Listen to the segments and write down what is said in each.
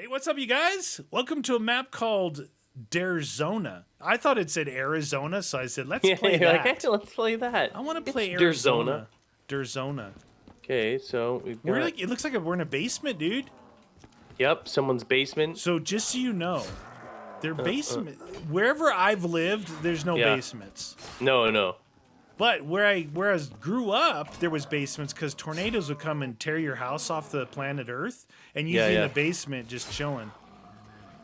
Hey, what's up, you guys? Welcome to a map called ZONA. I thought it said Arizona, so I said, let's Yeah, play you're that. like, hey, let's play that. I want to It's play Derzona. Arizona. Derzona. Okay, so we've We're got, like, it looks like we're in a basement, dude. yep, someone's basement. So just so you know, their basement, wherever I've lived, there's no Yeah. basements. No. But where I grew up, there was basements because tornadoes would come and tear your house off the planet Earth, and you'd be in Yeah. the basement just chilling.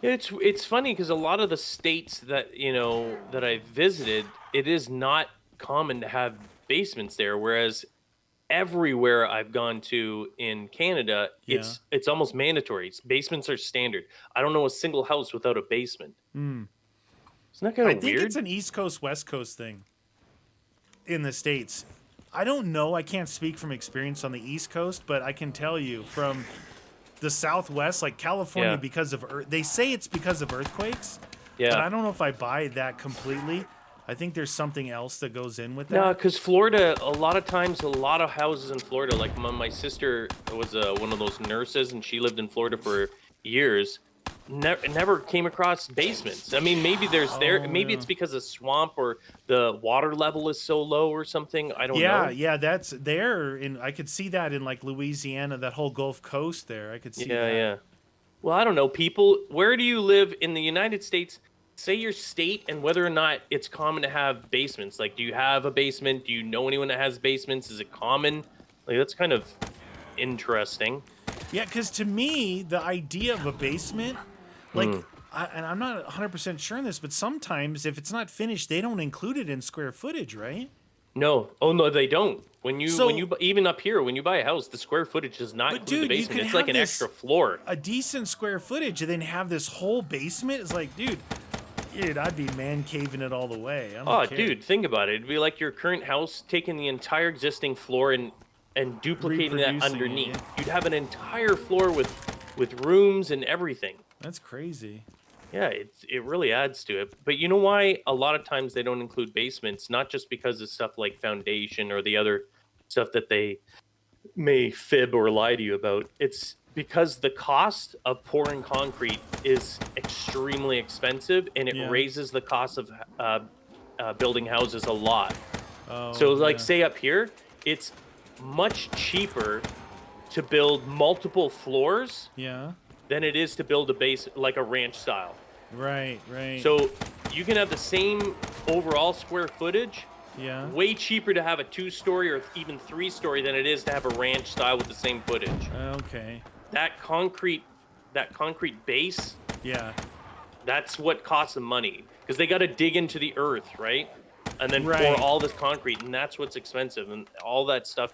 It's funny because a lot of the states that that I visited, it is not common to have basements there. Whereas everywhere I've gone to in Canada, Yeah. it's almost mandatory. Basements are standard. I don't know a single house without a basement. Isn't that kind I of think weird? it's an East Coast, West Coast thing in the States. I don't know. I can't speak from experience on the East Coast, but I can tell you from the Southwest, like California, Yeah. because of they say it's because of earthquakes, but Yeah. I don't know if I buy that completely. I think there's something else that goes in with No, that. because Florida, a lot of times, a lot of houses in Florida, like my sister was one of those nurses, and she lived in Florida for years. Never came across basements. I mean, maybe maybe yeah. it's because of swamp or the water level is so low or something. I don't know. Yeah, that's there. In I could see that in like Louisiana, that whole Gulf Coast there. I could see that. Yeah. Well, I don't know. People, where do you live in the United States? Say your state and whether or not it's common to have basements. Like, do you have a basement? Do you know anyone that has basements? Is it common? Like, that's kind of interesting. Yeah, because to me, the idea of a basement, like, and I'm not 100% sure on this, but sometimes if it's not finished, they don't include it in square footage, right? No. Oh no, they don't. When you So- even up here, when you buy a house, the square footage does not But include dude, the you basement. could It's like have an this- extra floor. A decent square footage and then have this whole basement is like, dude, I'd be man caving it all the way. I don't Oh, care. dude, think about it. It'd be like your current house taking the entire existing floor and duplicating that Reproducing it, underneath. yeah. You'd have an entire floor with rooms and everything. That's crazy. Yeah, it really adds to it. But you know why a lot of times they don't include basements? Not just because of stuff like foundation or the other stuff that they may fib or lie to you about. It's because the cost of pouring concrete is extremely expensive, and it Yeah. raises the cost of building houses a lot. Oh, So, like, yeah. say up here, it's much cheaper to build multiple floors Yeah. than it is to build a base like a ranch style. Right. So you can have the same overall square footage, yeah. way cheaper to have a 2-story or even 3-story than it is to have a ranch style with the same footage. Okay. That concrete base, Yeah. that's what costs them money because they got to dig into the earth, right? And then Right. pour all this concrete, and that's what's expensive, and all that stuff.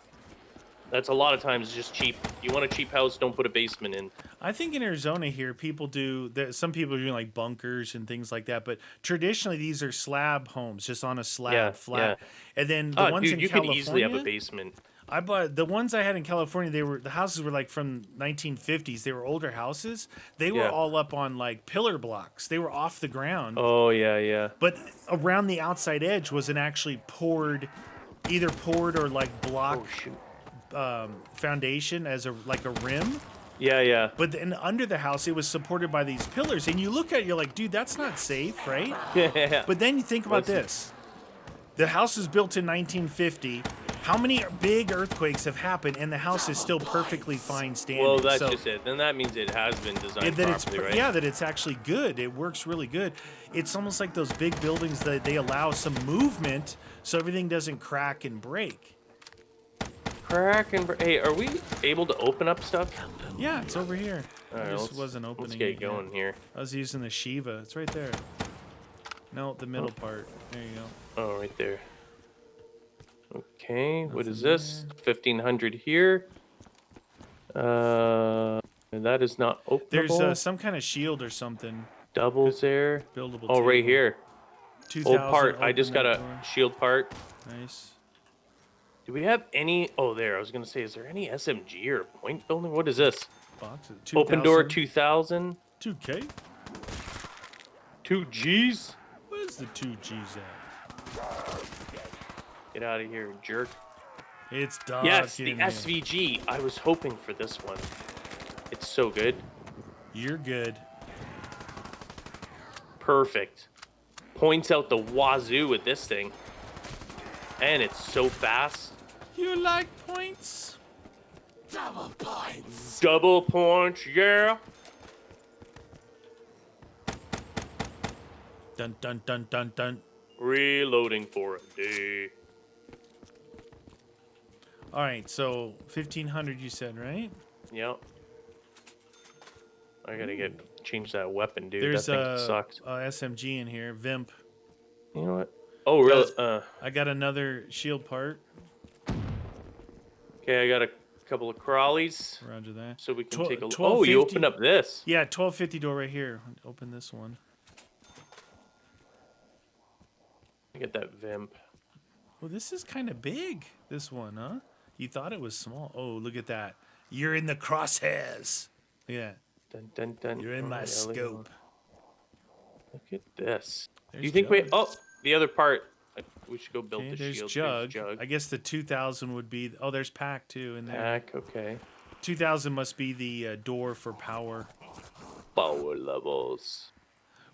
That's a lot of times just cheap. You want a cheap house, don't put a basement in. I think in Arizona here, people do. Some people are doing like bunkers and things like that. But traditionally, these are slab homes, just on a slab, Yeah, flat. yeah. And then the ones Dude, in you California, could easily have a basement. I bought the ones I had in California. The houses were like from 1950s. They were older houses. They were Yeah. all up on like pillar blocks. They were off the ground. Oh yeah. But around the outside edge was an actually either poured or like block Oh shoot. foundation as a rim. Yeah. But then under the house, it was supported by these pillars. And you look at it, you're like, dude, that's not safe, right? Yeah. But then you think about this. The house was built in 1950. How many big earthquakes have happened and the house is still perfectly fine standing? Well, that's So, just it. Then that means it has been designed yeah, that it's properly, right? yeah, that it's actually good. It works really good. It's almost like those big buildings that they allow some movement so everything doesn't crack and break. Hey, are we able to open up stuff? Yeah, it's over here. All I right, just wasn't opening Let's get it yet. going here. I was using the Shiva. It's right there. No, the middle part. There you go. Oh, right there. Okay, what is this? 1500 here. That is not openable. There's some kind of shield or something. Doubles there. Buildable. Oh, right table. here. 2000, Old part. I open just got that a door. shield part. Nice. Do we have any? Oh, there. I was gonna say, is there any SMG or point building? What is this? Boxes. Open door 2000. 2K? 2Gs. Where's the 2Gs at? Get out of here, jerk. It's dark. Yes, in the here. SVG. I was hoping for this one. It's so good. You're good. Perfect. Points out the wazoo with this thing. And it's so fast. You like points? Double points. Double points, yeah. Dun dun dun dun dun. Reloading for a day. All right, so 1500 you said, right? Yep. I gotta change that weapon, dude. There's that thing sucks. a SMG in here, Vimp. You know what? Oh, really? I got another shield part. Okay, I got a couple of crawlies. Roger that. So we can take a look. 1250. Oh, you opened up this. Yeah, 1250 door right here. Open this one. Get that Vimp. Well, this is kind of big, this one, huh? You thought it was small. Oh, look at that. You're in the crosshairs. Yeah. Dun, dun, dun. You're in my yeah, scope. Look at this. There's Do you think Jug. oh, the other part. We should go build Okay, the there's shield. Jug. There's Jug. I guess the 2000 would be... Oh, there's Pack, too, in there. Pack, okay. 2000 must be the door for power. Power levels.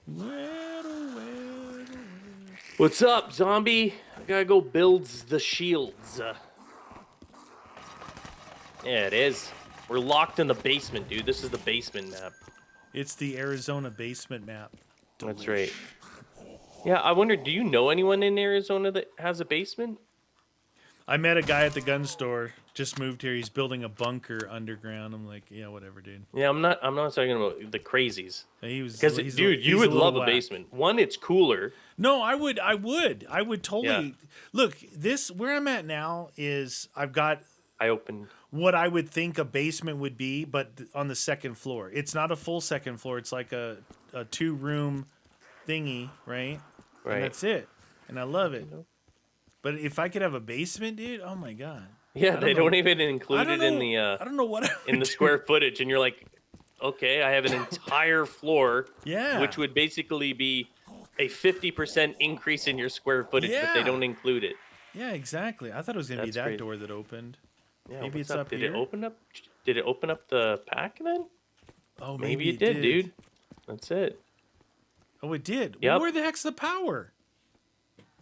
Well. What's up, zombie? I gotta go build the shields. Yeah, it is. We're locked in the basement, dude. This is the basement map. It's the Arizona basement map. That's right. Yeah, I wonder, do you know anyone in Arizona that has a basement? I met a guy at the gun store. Just moved here. He's building a bunker underground. I'm like, yeah, whatever, dude. Yeah, I'm not talking about the crazies. He was Because, he's dude, he's you would little love a whack. basement. One, it's cooler. No, I would totally Yeah. look. This where I'm at now is I've got I opened. what I would think a basement would be, but on the second floor. It's not a full second floor. It's like a 2-room thingy, right? Right. And that's it. And I love it. But if I could have a basement, dude, oh my god. Yeah, they know. don't even include it in the I don't know what I in would the do. square footage, and you're like, okay, I have an entire floor, Yeah. which would basically be a 50% increase in your square footage, but they Yeah. don't include it. Yeah, exactly. I thought it was gonna be That's that crazy. door that opened. Yeah, Maybe what's it's up Did here? it open up? Did it open up the pack then? Oh, Maybe it did, dude. That's it. Oh, it did. Yep. Well, where the heck's the power?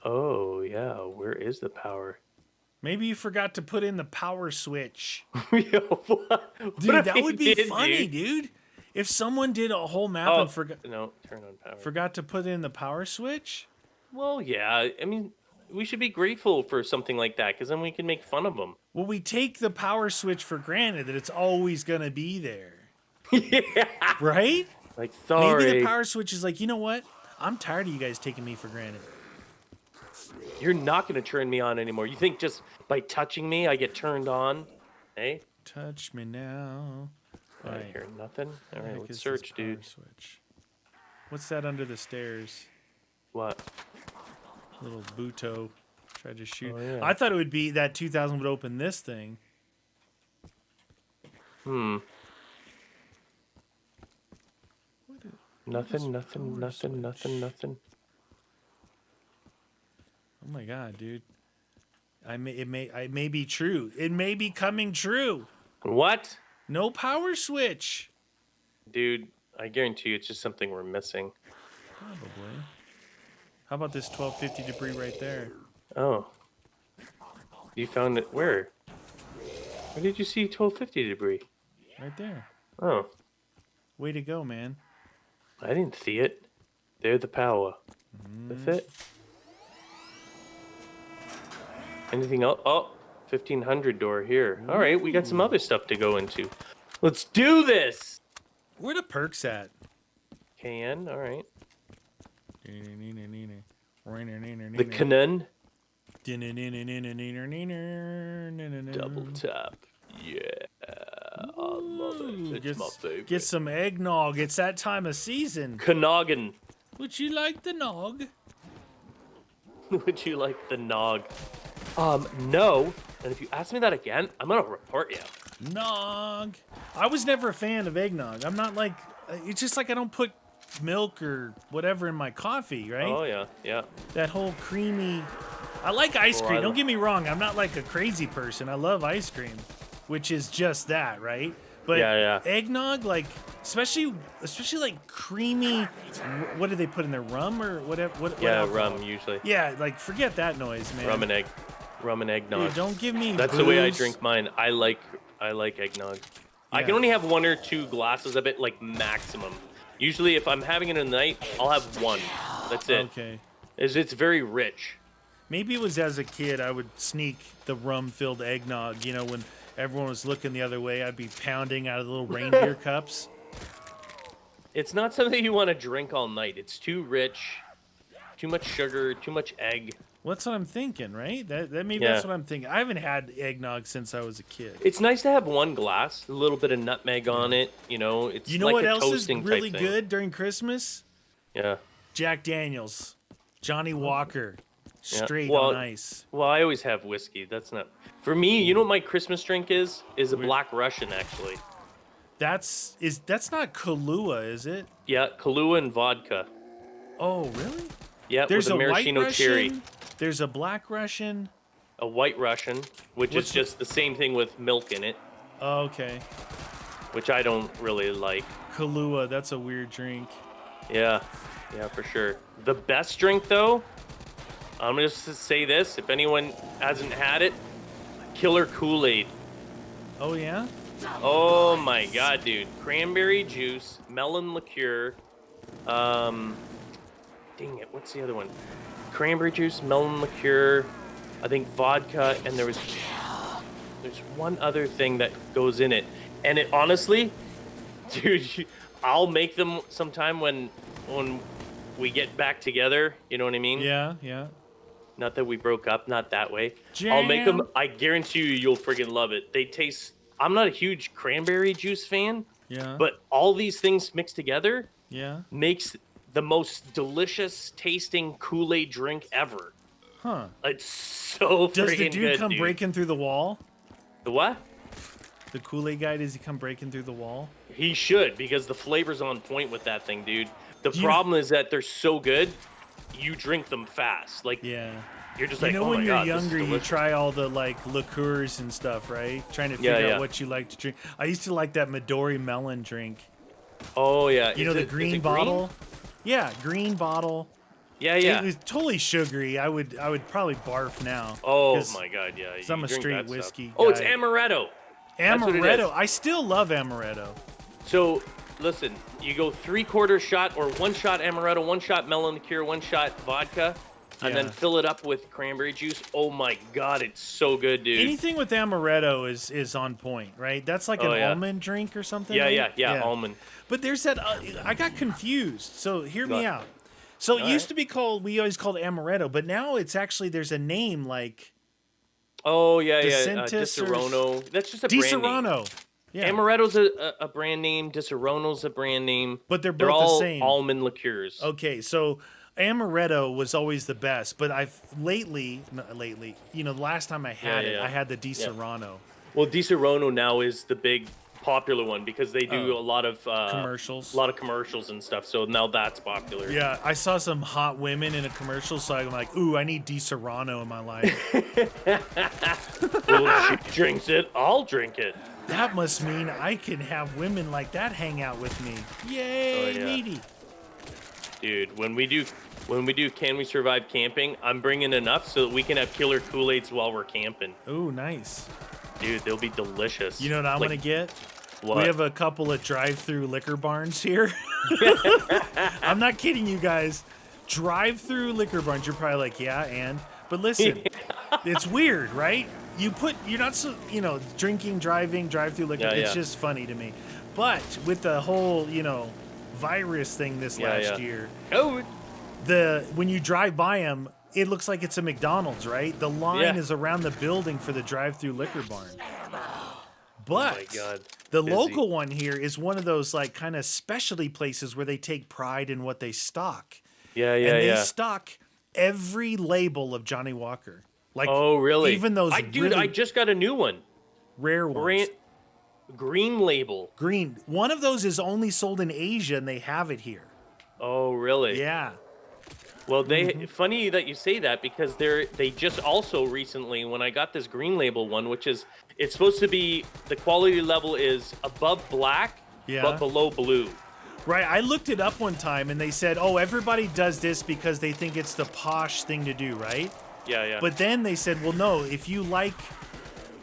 Oh yeah, where is the power? Maybe you forgot to put in the power switch. Yo, what? Dude, What that if would you be did, funny, dude? dude. If someone did a whole map Oh, and no, turn on power. forgot to put in the power switch. Well, yeah. I mean, we should be grateful for something like that, because then we can make fun of them. Well, we take the power switch for granted that it's always gonna be there, Yeah. right? Like, sorry. Maybe the power switch is like, you know what? I'm tired of you guys taking me for granted. You're not going to turn me on anymore. You think just by touching me, I get turned on? Hey? Touch me now. I Right. hear nothing. All What the right, heck let's is this search, power dude. Switch? What's that under the stairs? What? Little Buto tried to shoot. Oh, yeah. I thought it would be that 2000 would open this thing. Hmm. What is- Nothing, power nothing. Oh my god, dude! It may be true. It may be coming true. What? No power switch. Dude, I guarantee you it's just something we're missing. Probably. How about this 1250 debris right there? Oh. You found it where? Where did you see 1250 debris? Right there. Oh, Way to go, man. I didn't see it. They're the power. That's it. Anything else? Oh, 1500 door here. All right, we got some other stuff to go into. Let's do this. Where the perks at? KN, all right. The The Canon. Double Double tap. Yeah. I love it. It's my favorite. Get some eggnog. It's that time of season. Canoggin. Would you like the nog? Would you like the nog? No. And if you ask me that again, I'm gonna report you. Nog. I was never a fan of eggnog. I'm not like. It's just like I don't put milk or whatever in my coffee, right? Oh yeah, yeah. That whole creamy. I like ice Oh, cream. I Don't lo- get me wrong. I'm not like a crazy person. I love ice cream, which is just that, right? But Yeah, yeah. eggnog, like especially like creamy. What do they put in there? Rum or whatever? What Yeah, alcohol? rum usually. Yeah, like forget that noise, man. Rum and eggnog. Dude, don't give me. That's the way I booze. drink mine. I like eggnog. I Yeah. can only have 1 or 2 glasses of it, like maximum. Usually, if I'm having it in the night, I'll have 1. That's it. Okay. It's very rich. Maybe it was as a kid I would sneak the rum-filled eggnog. You know, when everyone was looking the other way, I'd be pounding out of the little reindeer cups. It's not something you want to drink all night. It's too rich, too much sugar, too much egg. Well, that's what I'm thinking, right? That maybe Yeah. that's what I'm thinking. I haven't had eggnog since I was a kid. It's nice to have 1 glass, a little bit of nutmeg on it. You know, it's You know like what a else is toasting type really thing. good during Christmas? Yeah. Jack Daniels, Johnny Walker, straight Well, on ice. Well, I always have whiskey. That's not for me. You know what my Christmas drink is? Is a Black Russian actually. That's not Kahlua, is it? Yeah, Kahlua and vodka. Oh, really? Yeah, There's with a white maraschino Russian. cherry. There's a black Russian. A white Russian, which What's is just the same thing with milk in it, Oh, okay. which I don't really like. Kahlua, that's a weird drink. Yeah, yeah, for sure. The best drink, though, I'm gonna just say this: if anyone hasn't had it, Killer Kool-Aid. Oh yeah. Oh my God, dude! Cranberry juice, melon liqueur. Dang it, what's the other one? Cranberry juice, melon liqueur. I think vodka, and there's one other thing that goes in it. And it honestly, dude, I'll make them sometime when we get back together. You know what I mean? Yeah, yeah. Not that we broke up, not that way. I'll make them. Jam. I guarantee you'll friggin' love it. They taste. I'm not a huge cranberry juice fan, Yeah. but all these things mixed together yeah. makes the most delicious tasting Kool-Aid drink ever. Huh. It's so Does the friggin' dude good, come dude. breaking through the wall? The what? The Kool-Aid guy, does he come breaking through the wall? He should, because the flavor's on point with that thing, dude. The You- problem is that they're so good, you drink them fast. Like, Yeah. you're just You like, know oh when my you're God, this is younger, you delicious. try all the like liqueurs and stuff, right? Trying to figure Yeah, yeah. out what you like to drink. I used to like that Midori melon drink. Oh, yeah. You know, the green bottle? Yeah, green bottle. Yeah, yeah. It was totally sugary. I would probably barf now. Oh, 'cause my God, yeah. I'm you a drink straight that stuff. whiskey Oh, it's guy. amaretto. That's what it is. Amaretto. I still love amaretto. So, listen, you go 3/4 shot or 1 shot amaretto, 1 shot melon liqueur, 1 shot vodka, and then Yeah. fill it up with cranberry juice. Oh my God, it's so good, dude. Anything with amaretto is on point, right? That's like Oh, an yeah. almond drink or something. Yeah, right? yeah, almond. But there's that. I got confused. So hear me What? out. So it All used right. to be called. We always called amaretto, but now it's actually there's a name like Oh, yeah, yeah. DeSantis or Disaronno. That's just a brand name. Serrano. Yeah, Amaretto's a brand name. Disaronno's a brand name. but they're They're both all the same. almond liqueurs. Okay, so amaretto was always the best, but I've lately, you know, the last time I had Yeah, it, yeah. I had the Di Serrano Well, Disaronno now is the big popular one because they do Oh. a lot of commercials. a lot of commercials and stuff. So now that's popular. Yeah, I saw some hot women in a commercial, so I'm like, ooh, I need Di Serrano in my life. Well, if she drinks it, I'll drink it. That must mean I can have women like that hang out with me. Yay, Oh, yeah. meaty. Dude, when we do Can We Survive Camping, I'm bringing enough so that we can have killer Kool-Aids while we're camping. Ooh, nice. Dude, they'll be delicious. You know what I'm Like, gonna get? What? We have a couple of drive-through liquor barns here. I'm not kidding you guys. Drive-through liquor barns. You're probably like, yeah, and but listen, it's weird, right? You're not so, you know, drinking, driving, drive-through liquor. Yeah, It's yeah. just funny to me. But with the whole, you know, virus thing this Yeah, last yeah. year, Oh, when you drive by them, it looks like it's a McDonald's, right? The line Yeah. is around the building for the drive-through liquor barn. But oh my God. the Busy. local one here is one of those like kind of specialty places where they take pride in what they stock. Yeah, yeah, And they yeah. stock every label of Johnny Walker. Like Oh, really? even those I really just got a new one. rare ones. Green label. Green. One of those is only sold in Asia and they have it here. Oh, really? Yeah. Well, they Mm-hmm. funny that you say that because they just also recently when I got this green label one, which is It's supposed to be the quality level is above black, Yeah. but below blue. Right, I looked it up one time and they said, oh, everybody does this because they think it's the posh thing to do, right? Yeah, yeah. But then they said, well, no, if you like,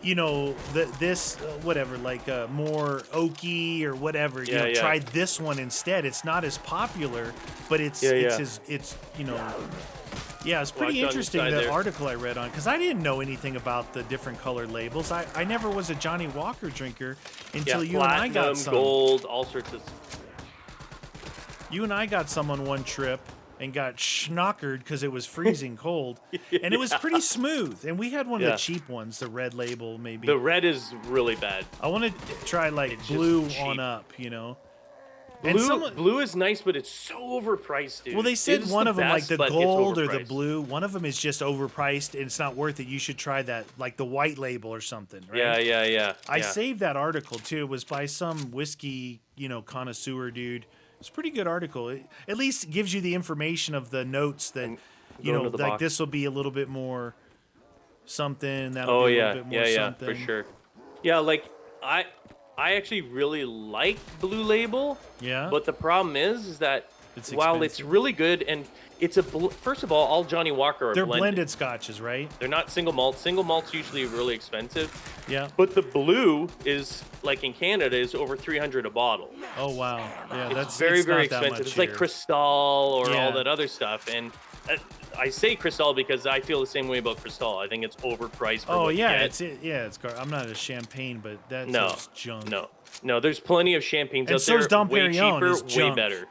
you know, this, whatever, like more oaky or whatever, you know, yeah. try this one instead. It's not as popular, but it's, you know, yeah, it's pretty Well, interesting, inside the there. article I read on, because I didn't know anything about the different colored labels. I never was a Johnny Walker drinker until you and I got platinum, some. gold, all sorts of. You and I got some on one trip and got schnockered because it was freezing cold, and it was pretty smooth. And we had one of the cheap ones, the red label, maybe. The red is really bad. I want to try like It's just blue cheap. on up, you know. And Blue is nice, but it's so overpriced, dude. well, they said It is one the of them, like best, the but it's gold or the overpriced. blue. One of them is just overpriced, and it's not worth it. You should try that, like the white label or something. Right? Yeah. I saved that article too. It was by some whiskey, you know, connoisseur dude. It's a pretty good article. It at least gives you the information of the notes that, you go know, into the like box. this will be a little bit more something. That'll Oh be a yeah, little bit more yeah, something. for sure. Yeah, like I actually really like Blue Label. Yeah. But the problem is that It's while it's expensive. really good and it's first of all Johnny Walker are They're blended. blended scotches, right? They're not single malt. Single malt's usually really expensive. Yeah. But the blue is like in Canada is over 300 a bottle. Oh wow. Yeah, It's that's very it's not very that expensive. much It's like here. Cristal or Yeah. all that other stuff. And I say Cristal because I feel the same way about Cristal. I think it's overpriced. For Oh what you yeah, get. it's I'm not a champagne, but that's No, just junk. no. There's plenty of champagnes And out so's there. Dom way Perignon cheaper, is way junk. better.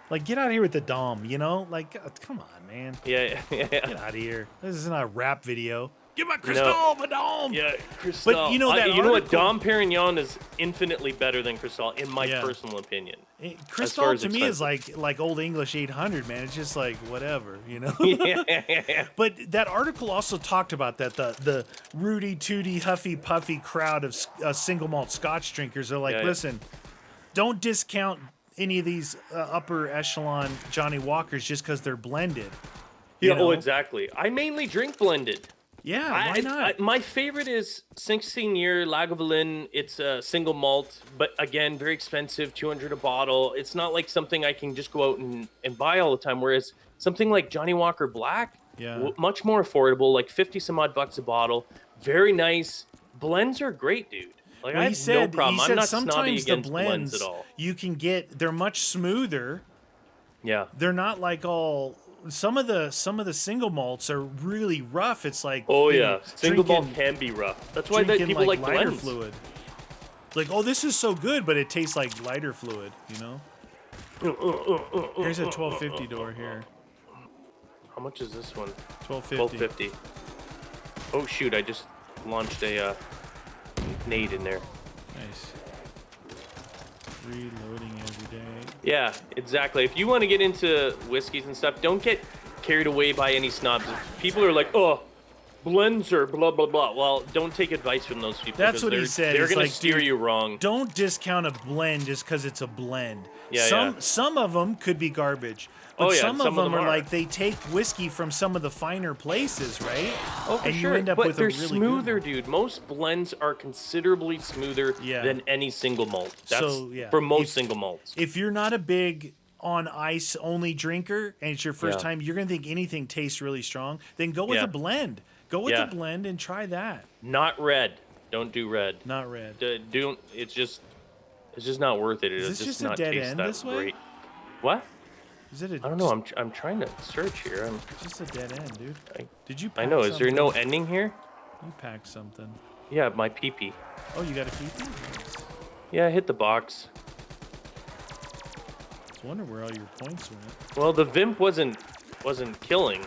Like, get out of here with the Dom, you know? Like, come on, man. Yeah. Get out of here. This isn't a rap video. Get my Cristal, my Dom. Yeah, Cristal. But you know that you know what? article- Dom Perignon is infinitely better than Cristal, in my Yeah. personal opinion. Cristal as to me is expensive. like Old English 800, man. It's just like whatever, you know? Yeah. But that article also talked about that the Rudy Tooty Huffy Puffy crowd of single malt Scotch drinkers are like, Yeah. listen, don't discount any of these upper echelon Johnny Walkers just because they're blended. you Yeah. know? Oh, exactly. I mainly drink blended. Yeah, why not? My favorite is 16-year Lagavulin. It's a single malt, but again, very expensive, 200 a bottle. It's not like something I can just go out and buy all the time. Whereas something like Johnny Walker Black, Yeah. much more affordable, like 50 some odd bucks a bottle. Very nice. Blends are great, dude. Like Well, I have no problem. he I'm said not snobby sometimes the against blends blends at all. you can get, they're much smoother. Yeah. They're not like all. Some of the single malts are really rough. It's like Oh you yeah, know, single malt drinking- can be rough. That's why drinking, people like lighter blends. fluid. Like, oh, this is so good, but it tastes like lighter fluid. You know. Here's a 1250 door here. How much is this one? 1250. 1250. Oh shoot! I just launched a nade in there. Nice. Reloading every day. Yeah, exactly. If you want to get into whiskeys and stuff, don't get carried away by any snobs. If people are like, oh, blends are blah blah blah. Well, don't take advice from those people. That's 'cause what he they're- said. They're He's gonna like, steer dude, you wrong. Don't discount a blend just because it's a blend. Yeah, some of them could be garbage, but Oh, yeah, some some of them are are. like they take whiskey from some of the finer places, right? Oh, for and sure. you end up but with they're a really smoother, good dude. Most blends are considerably smoother Yeah. than any single malt. That's So, yeah, for most if- single malts. If you're not a big on ice only drinker and it's your first Yeah. time, you're gonna think anything tastes really strong. Then go with Yeah. a blend. Go with Yeah. a blend and try that. Not red. Don't do red. Not red. Don't. It's just not worth it. It'll this just a not dead taste end that this way? great. What? Is it a? I don't know. I'm trying to search here. just a dead end, dude. I- Did you? I Pack know. Is there no something? ending here? You packed something. Yeah, my pee-pee. Oh, you got a pee-pee? Yeah, hit the box. I was wondering where all your points went. Well, the Vimp wasn't killing.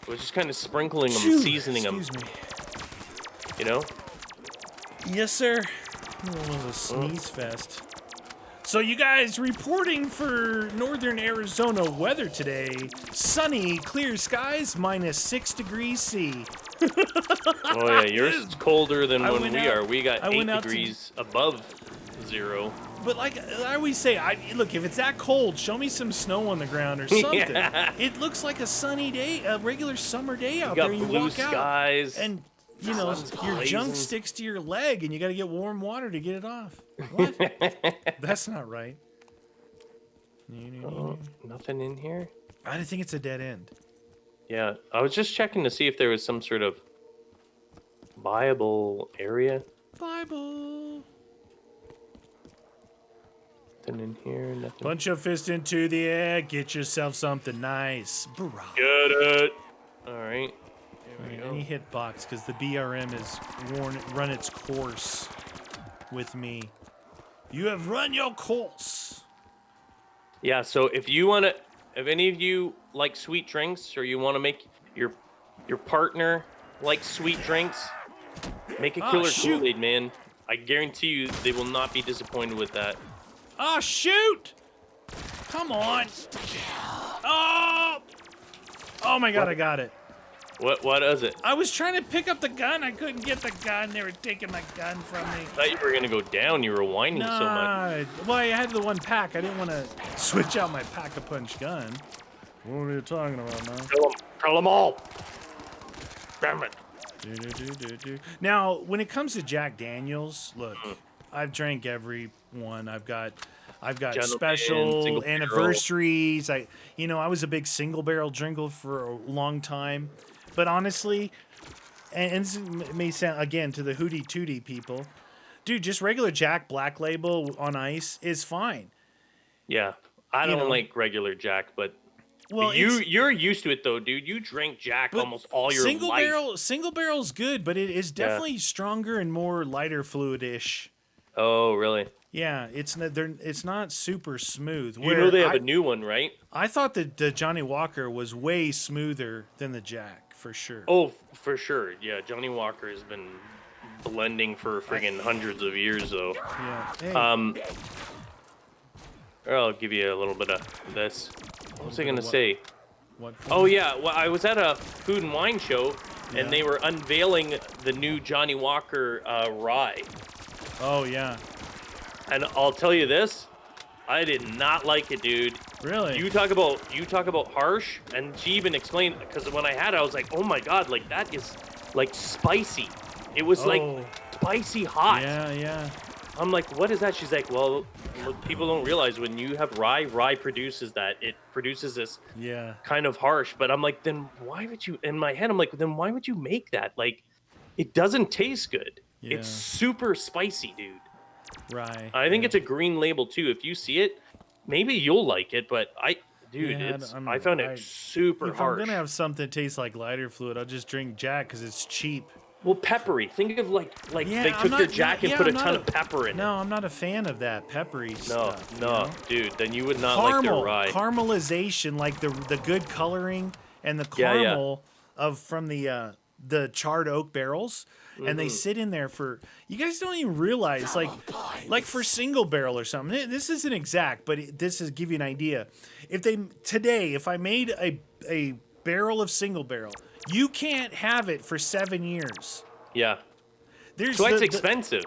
It was just kind of sprinkling them, Phew, seasoning them. Excuse me. You know? Yes, sir. It was a sneeze fest. So you guys reporting for northern Arizona weather today. Sunny, clear skies, -6 degrees C. Oh yeah, yours is colder than I when went we out- are. We got I 8 went out to- degrees above 0. But like I always say, look, if it's that cold, show me some snow on the ground or something. Yeah. It looks like a sunny day, a regular summer day out got there. You blue walk skies. out and you know, Sun's your junk blazing. sticks to your leg and you got to get warm water to get it off. What? That's not right. Oh, nothing in here. I think it's a dead end. Yeah, I was just checking to see if there was some sort of viable area. Bible. Nothing in here. Nothing. Punch your fist into the air. Get yourself something nice. Bro. Get it. All right. Here we go. Any hitbox, because the BRM has run its course with me. You have run your course. Yeah. So if you want to, if any of you like sweet drinks, or you want to make your partner like sweet drinks, make a killer shoot. Kool-Aid, man. I guarantee you they will not be disappointed with that. Oh, shoot! Come on! Oh! Oh my god, I got it. What is it? I was trying to pick up the gun. I couldn't get the gun. They were taking my gun from me. I thought you were gonna go down. You were whining so much. Nah, well, I had the one pack. I didn't want to switch out my pack-a-punch gun. What are you talking about, man? Kill them all. Damn it. Now, when it comes to Jack Daniels, look, I've drank every one. I've got Gentleman, special single barrel. anniversaries. I was a big single barrel drinker for a long time, but honestly, and this may sound again to the hootie tootie people, dude, just regular Jack Black Label on ice is fine. Yeah, I You don't know. like regular Jack, but Well, you're used to it though, dude. You drank Jack but almost all your life. Single barrel's good, but it is definitely stronger and more lighter fluid-ish. Oh, really? Yeah, it's not super smooth. You know they have a new one, right? I thought that the Johnny Walker was way smoother than the Jack, for sure. Oh, for sure. Yeah, Johnny Walker has been blending for friggin' hundreds of years, though. Yeah. Hey, I'll give you a little bit of this. What was I gonna say? what? Oh yeah, well I was at a food and wine show, Yeah. and they were unveiling the new Johnny Walker rye. Oh yeah. And I'll tell you this, I did not like it, dude. Really? You talk about harsh, and she even explained, because when I had it, I was like, oh my god, like that is like spicy. It was like Oh. spicy hot. Yeah, yeah. I'm like, what is that? She's like, well, people don't realize when you have rye produces that. It produces this Yeah. kind of harsh. But I'm like, then why would you? In my head, I'm like, then why would you make that? Like, it doesn't taste good. Yeah. It's super spicy, dude. Right. I think it's a green label too. If you see it, maybe you'll like it. But Yeah, I found it super If harsh. I'm gonna have something that tastes like lighter fluid, I'll just drink Jack because it's cheap. Well, peppery. Think of like Yeah, they I'm took not- your Jack and yeah, put I'm a not ton a- of pepper in No, I'm not a fan of that peppery it. stuff. you No, know? dude. Then you would not like their rye. Caramelization, like the good coloring and the Yeah, yeah. caramel from the charred oak barrels, and they sit in there for. You guys don't even realize, like for single barrel or something. This isn't exact, but this is give you an idea. If I made a barrel of single barrel, you can't have it for 7 years. Yeah. There's So it's expensive.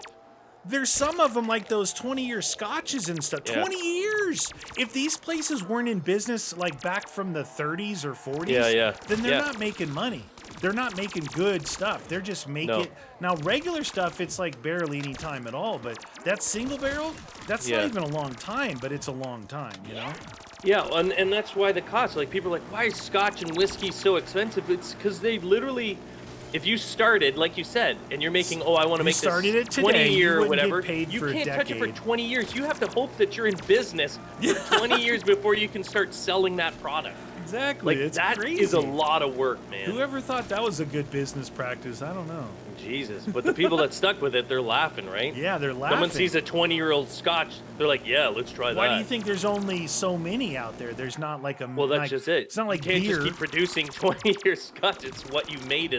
There's some of them like those 20-year scotches and stuff. Yeah. 20 years. If these places weren't in business like back from the 30s or 40s, Yeah. then they're Yeah. not making money. They're not making good stuff. They're just making now regular stuff. It's like barely any time at all. But that single barrel, that's not Yeah. even a long time, but it's a long time. You know. Yeah, and that's why the cost. Like people are like, why is Scotch and whiskey so expensive? It's because they literally, if you started like you said, and you're making, I want to make started this it today, 20 you year or wouldn't get whatever. paid You for a can't touch it for decade. 20 years. You have to hope that you're in business for 20 years before you can start selling that product. Exactly. Like It's that crazy. is a lot of work, man. Whoever thought that was a good business practice? I don't know. Jesus, but the people that stuck with it, they're laughing, right? Yeah, they're laughing. Someone sees a 20-year-old Scotch, they're like, yeah, let's try that. Why do you think there's only so many out there? There's not like a. Well, that's like, just it. It's not like you can't beer. just keep producing 20-year Scotch. It's what you made.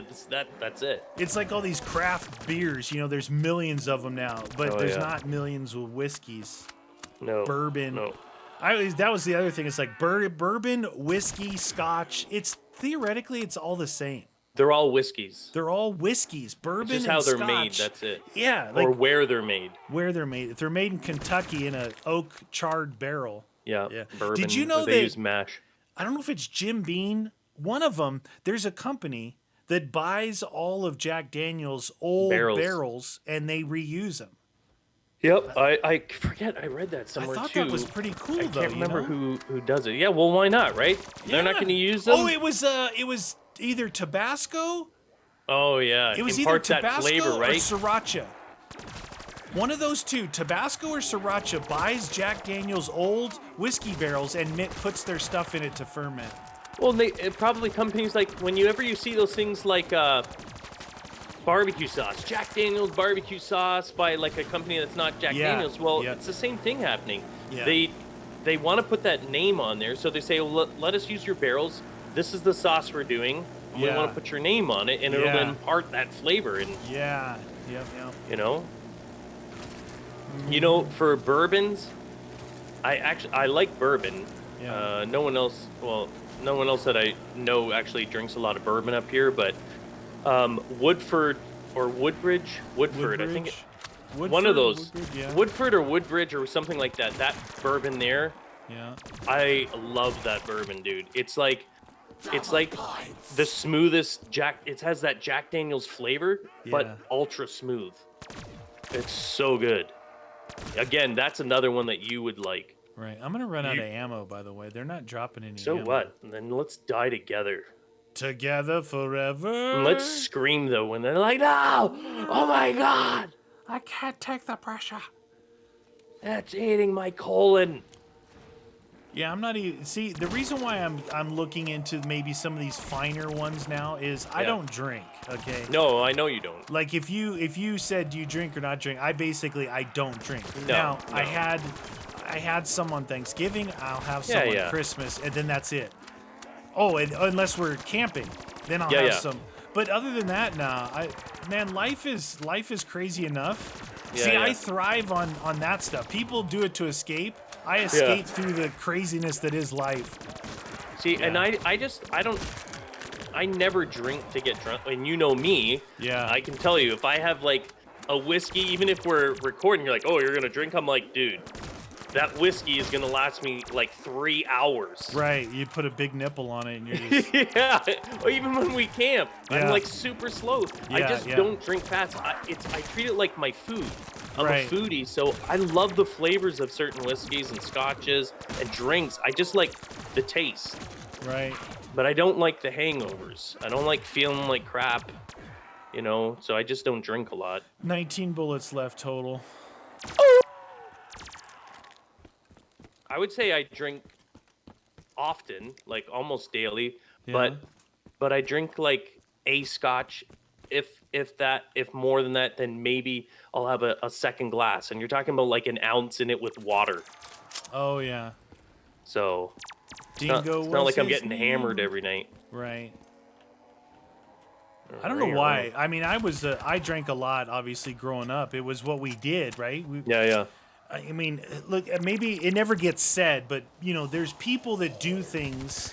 That's it. It's like all these craft beers. You know, there's millions of them now, but Oh, there's yeah. not millions of whiskeys. No. Bourbon. No. That was the other thing. It's like bourbon, whiskey, Scotch. It's theoretically it's all the same. They're all whiskeys. They're all whiskeys. Bourbon It's just and how they're Scotch. made. That's it. Yeah, Or like where they're made. where they're made. If they're made in Kentucky in an oak charred barrel. Yeah. Yeah. Bourbon. Did you know they that- use mash? I don't know if it's Jim Beam. One of them. There's a company that buys all of Jack Daniel's old barrels and they reuse them. Yep, I forget. I read that somewhere I thought too. that was pretty cool, I though. can't remember you know? who does it. Yeah, well, why not, right? They're not going to use them. Oh, it was either Tabasco. Oh yeah, It was imparts either that Tabasco flavor, or right? Sriracha. One of those two, Tabasco or Sriracha, buys Jack Daniel's old whiskey barrels and puts their stuff in it to ferment. Well, probably companies like whenever you see those things like barbecue sauce, Jack Daniel's barbecue sauce by like a company that's not Jack Daniel's. Well, it's the same thing happening. Yeah. They want to put that name on there, so they say, well, let us use your barrels. This is the sauce we're doing. And we want to put your name on it, and it'll impart that flavor. And yep. you know, you know, for bourbons, I like bourbon. Yeah. No one else that I know actually drinks a lot of bourbon up here, but Woodford or Woodbridge, I think one of those, Woodford or Woodbridge or something like that. That bourbon there, I love that bourbon, dude. It's like the smoothest It has that Jack Daniel's flavor, but ultra smooth. It's so good. Again, that's another one that you would like. Right. I'm gonna run out of ammo, by the way. They're not dropping any. So ammo. what? And then let's die together. Together forever. And let's scream though when they're like, "No! Oh my God! I can't take the pressure. That's eating my colon." Yeah, I'm not even. See, the reason why I'm looking into maybe some of these finer ones now is I don't drink. Okay. No, I know you don't. Like if you said do you drink or not drink, I don't drink. No, now no. I had some on Thanksgiving. I'll have some on Christmas, and then that's it. Oh, and unless we're camping, then I'll have some. But other than that, nah. Life is crazy enough. I thrive on that stuff. People do it to escape. I escape through the craziness that is life. See, and I never drink to get drunk. And you know me. Yeah. I can tell you, if I have like a whiskey, even if we're recording, you're like, oh, you're gonna drink? I'm like, dude, that whiskey is gonna last me like 3 hours. Right. You put a big nipple on it and you're just yeah. Or even when we camp, I'm like super slow. I just don't drink fast. I treat it like my food. I'm a foodie, so I love the flavors of certain whiskeys and scotches and drinks. I just like the taste. Right. But I don't like the hangovers. I don't like feeling like crap, you know, so I just don't drink a lot. 19 bullets left total. I would say I drink often, like almost daily, but I drink like a scotch. If more than that, then maybe I'll have a second glass. And you're talking about like an ounce in it with water. Oh yeah. So Dingo it's not like I'm getting hammered every night. Right. I don't know why. I mean, I drank a lot, obviously, growing up. It was what we did, right? Yeah. I mean, look, maybe it never gets said, but, you know, there's people that do things,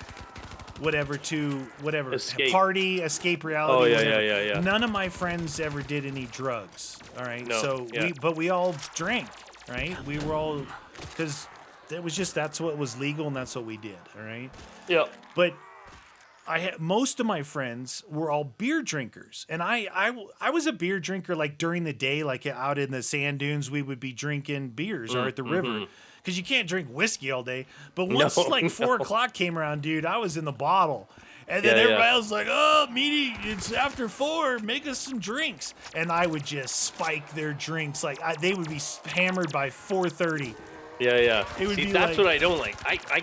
escape reality. Oh, yeah. None of my friends ever did any drugs, all right? No, So, but we all drank, right? We were all, because that's what was legal and that's what we did, all right? Yeah. But most of my friends were all beer drinkers, and I was a beer drinker like during the day, like out in the sand dunes, we would be drinking beers or at the river because you can't drink whiskey all day. But once like 4 o'clock came around, dude, I was in the bottle, and then everybody was like, "Oh, meaty, it's after 4, make us some drinks," and I would just spike their drinks like they would be hammered by 4:30. Yeah. It would be that's like, what I don't like. I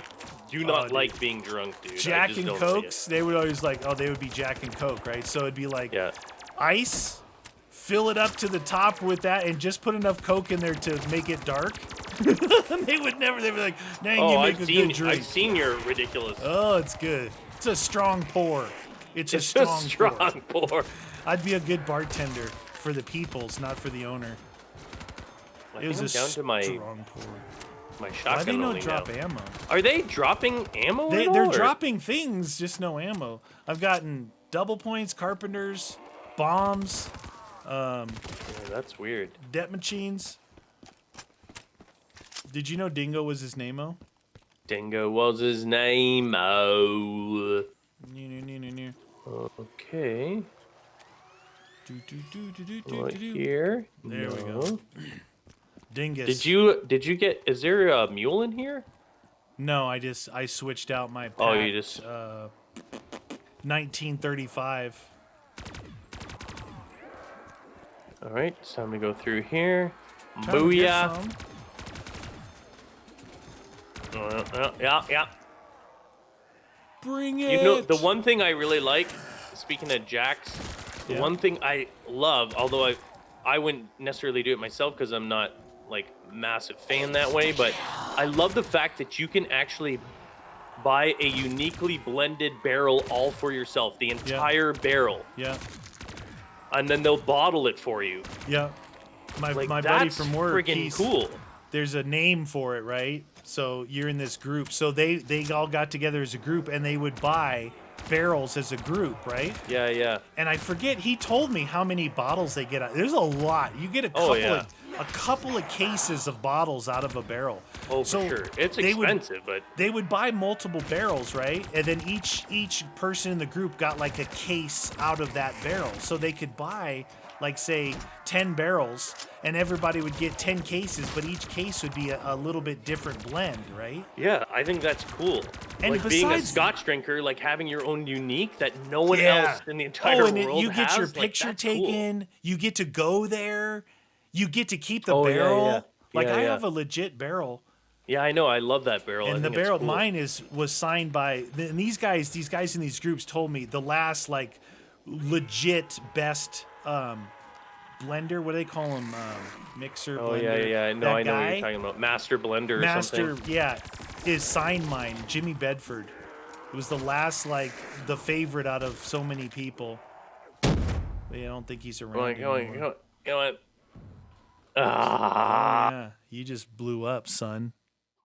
do not like being drunk, dude. Jack and Cokes, they would always they would be Jack and Coke, right? So it'd be like ice, fill it up to the top with that, and just put enough Coke in there to make it dark. They'd be like, dang, you make a good drink. I've seen your ridiculous. Oh, it's good. It's a strong pour. It's a strong pour. I'd be a good bartender for the peoples, not for the owner. It was a strong pour. My shotgun. Why they don't drop ammo? Are they dropping ammo? They're dropping things, just no ammo. I've gotten double points, carpenters, bombs. That's weird. Det machines. Did you know Dingo was his name-o? Dingo was his name-o. Okay. Right Do. here. There we No. go. Dingus. Did you get? Is there a mule in here? No, I switched out my pack. Oh, you just. 1935. All right, it's time to go through here. Trying to get Booyah! some. Yeah. Bring it. You know, the one thing I really like, speaking of jacks, the Yeah. one thing I love, although I wouldn't necessarily do it myself because I'm not like massive fan that way, but I love the fact that you can actually buy a uniquely blended barrel all for yourself, the entire barrel, Yeah. and then they'll bottle it for you. Yeah. My Like buddy that's from work, friggin' cool. there's a name for it, right? So you're in this group. So they all got together as a group and they would buy barrels as a group, right? Yeah. And I forget, he told me how many bottles they get out. There's a lot. You get a couple of cases of bottles out of a barrel. Oh, So for sure. It's they would- expensive, but They would buy multiple barrels, right? And then each person in the group got like a case out of that barrel. So they could buy like say 10 barrels and everybody would get 10 cases, but each case would be a little bit different blend, right? yeah, I think that's cool. And like being a besides- Scotch drinker, like having your own unique that no one Yeah. else in the entire and world you get has. your like, picture that's cool. taken. You get to go there. You get to keep the Oh, yeah, barrel. yeah. Like Yeah, I yeah. have a legit barrel. Yeah, I know. I love that barrel. I And the think it's barrel, cool. mine was signed by, and these guys in these groups told me the last like legit best blender. What do they call them? Mixer, Oh blender. yeah. No, That I know what guy, you're talking about. Master blender or Master, something. yeah, is signed mine. Jimmy Bedford. It was the last like the favorite out of so many people. But I don't think he's around You know anymore. what? Ah. Yeah, you just blew up, son.